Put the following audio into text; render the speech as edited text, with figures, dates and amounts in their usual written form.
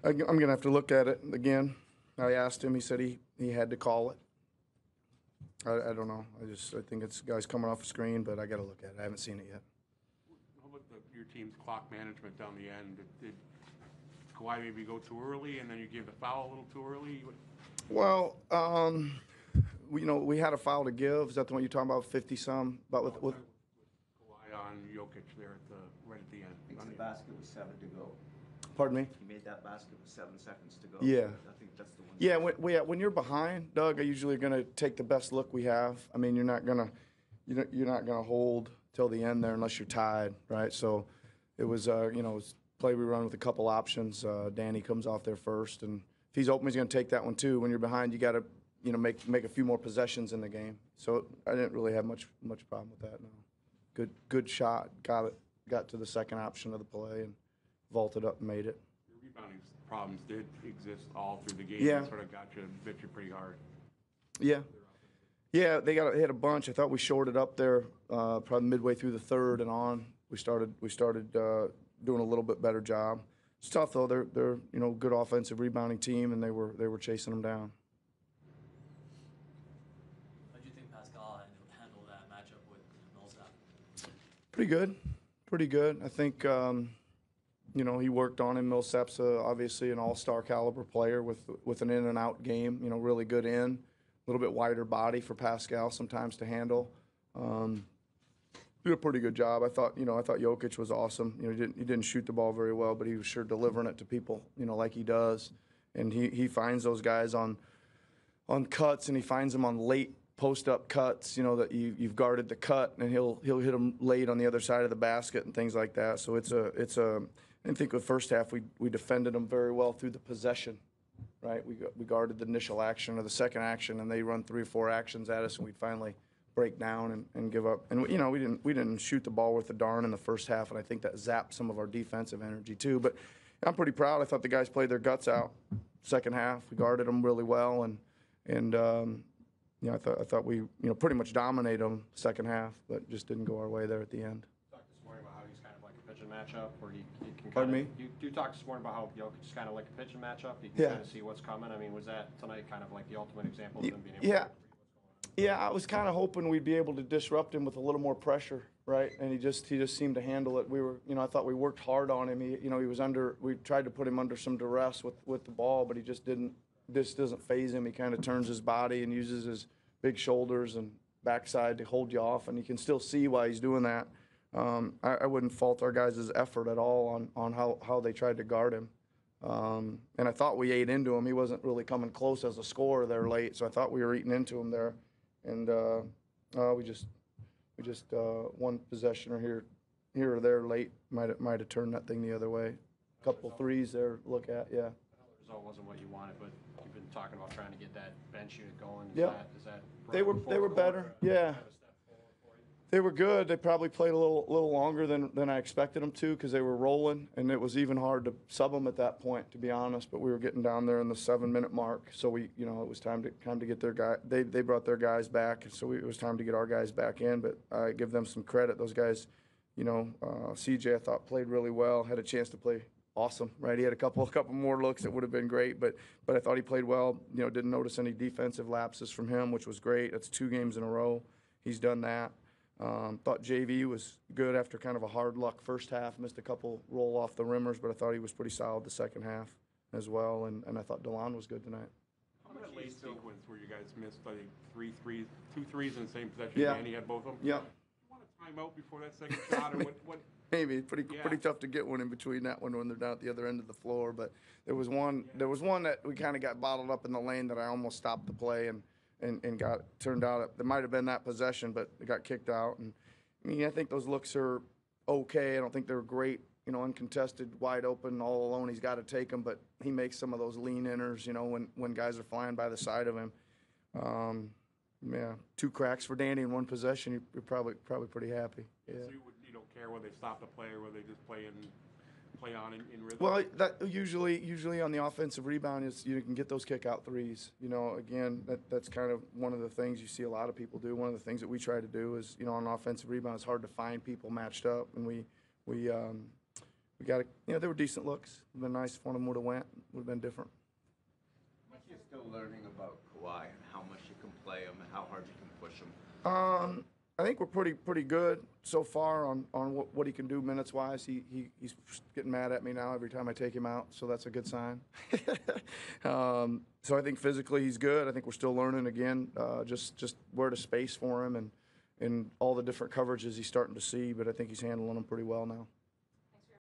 I'm going to have to look at it again. I asked him. He said he had to call it. I don't know. I think it's guys coming off a screen, but I got to look at it. I haven't seen it yet. How about your team's clock management down the end? Did Kawhi maybe go too early, and then you gave the foul a little too early? Well, we had a foul to give. Is that the one you're talking about, 50-some? But with Kawhi on Jokic there right at the end. I think the basket was 7 to go. Pardon me? He made that basket with 7 seconds to go. Yeah. I think that's the one. Yeah, when you're behind, Doug, I usually going to take the best look we have. I mean, you're not gonna hold till the end there unless you're tied, right? So it was it was play we run with a couple options. Danny comes off there first, and if he's open, he's going to take that one too. When you're behind, you got to make a few more possessions in the game. So I didn't really have much problem with that. No, good shot. Got to the second option of the play and vaulted up and made it. Your rebounding problems did exist all through the game. Yeah. They sort of bit you pretty hard. Yeah. Yeah, they hit a bunch. I thought we shorted up there probably midway through the third and on. We started doing a little bit better job. It's tough though. They're good offensive rebounding team, and they were chasing them down. How do you think Pascal handled that matchup with Millsap? Pretty good. I think he worked on him. Millsap's obviously an all-star caliber player with an in and out game. Really good in. A little bit wider body for Pascal sometimes to handle. Did a pretty good job. I thought Jokic was awesome. He didn't shoot the ball very well, but he was sure delivering it to people, like he does. And he finds those guys on cuts, and he finds them on late post-up cuts. That you've guarded the cut, and he'll hit them late on the other side of the basket and things like that. So it's a. I think the first half we defended them very well through the possession. Right, we guarded the initial action or the second action, and they run 3 or 4 actions at us, and we'd finally break down and give up. And we didn't shoot the ball worth a darn in the first half, and I think that zapped some of our defensive energy too. But I'm pretty proud. I thought the guys played their guts out. Second half, we guarded them really well, and I thought we pretty much dominated them second half, but just didn't go our way there at the end. This morning about how he's kind of like a pitching matchup, where you can Pardon me? You talked this morning about how Jokic is kind of like a pitching matchup. You can Yeah. kind of see what's coming. I mean, was that tonight kind of like the ultimate example of him being able Yeah. to read what's going on? Yeah, I was kind of hoping we'd be able to disrupt him with a little more pressure, right? And he just seemed to handle it. I thought we worked hard on him. He was under. We tried to put him under some duress with the ball, but he just didn't. This doesn't phase him. He kind of turns his body and uses his big shoulders and backside to hold you off, and you can still see why he's doing that. I wouldn't fault our guys' effort at all on how they tried to guard him. And I thought we ate into him. He wasn't really coming close as a scorer there late, so I thought we were eating into him there. And we just one possession or here or there late might have turned that thing the other way. A couple threes there to look at, yeah. I know the result wasn't what you wanted, but you've been talking about trying to get that bench unit going. Is Yeah. that They were better, yeah. They were good. They probably played a little longer than I expected them to because they were rolling, and it was even hard to sub them at that point, to be honest. But we were getting down there in the 7-minute mark, so it was time to get their guy. They brought their guys back, so it was time to get our guys back in. But I give them some credit. Those guys, CJ I thought played really well. Had a chance to play awesome, right? He had a couple more looks that would have been great, but I thought he played well. Didn't notice any defensive lapses from him, which was great. That's 2 games in a row he's done that. Thought JV was good after kind of a hard luck first half. Missed a couple roll off the rimmers, but I thought he was pretty solid the second half as well. And I thought DeLon was good tonight. How much late sequence where you guys missed, I think, 2 threes in the same possession? Yeah. And he had both of them? Yeah. You want a timeout before that second shot? Or what? Maybe pretty tough to get one in between that one when they're down at the other end of the floor. But there was one that we kind of got bottled up in the lane that I almost stopped the play and turned out it might have been that possession, but it got kicked out. And I think those looks are okay. I don't think they're great, uncontested, wide open, all alone. He's got to take them, but he makes some of those lean inners, when guys are flying by the side of him. 2 cracks for Danny in 1 possession. You're probably pretty happy. Yeah. So you don't care whether they stop the play or whether they just play on in rhythm? Well, that usually on the offensive rebound is you can get those kick out threes. Again, that's kind of one of the things you see a lot of people do. One of the things that we try to do is, on offensive rebound, it's hard to find people matched up, and we we got they were decent looks. It'd been nice if one of them would have went. Would have been different. What you're still learning about Kawhi and how much you can play him and how hard you can push him. I think we're pretty good so far on what he can do minutes wise. He's getting mad at me now every time I take him out, so that's a good sign. So I think physically he's good. I think we're still learning again, just where to space for him and all the different coverages he's starting to see. But I think he's handling them pretty well now.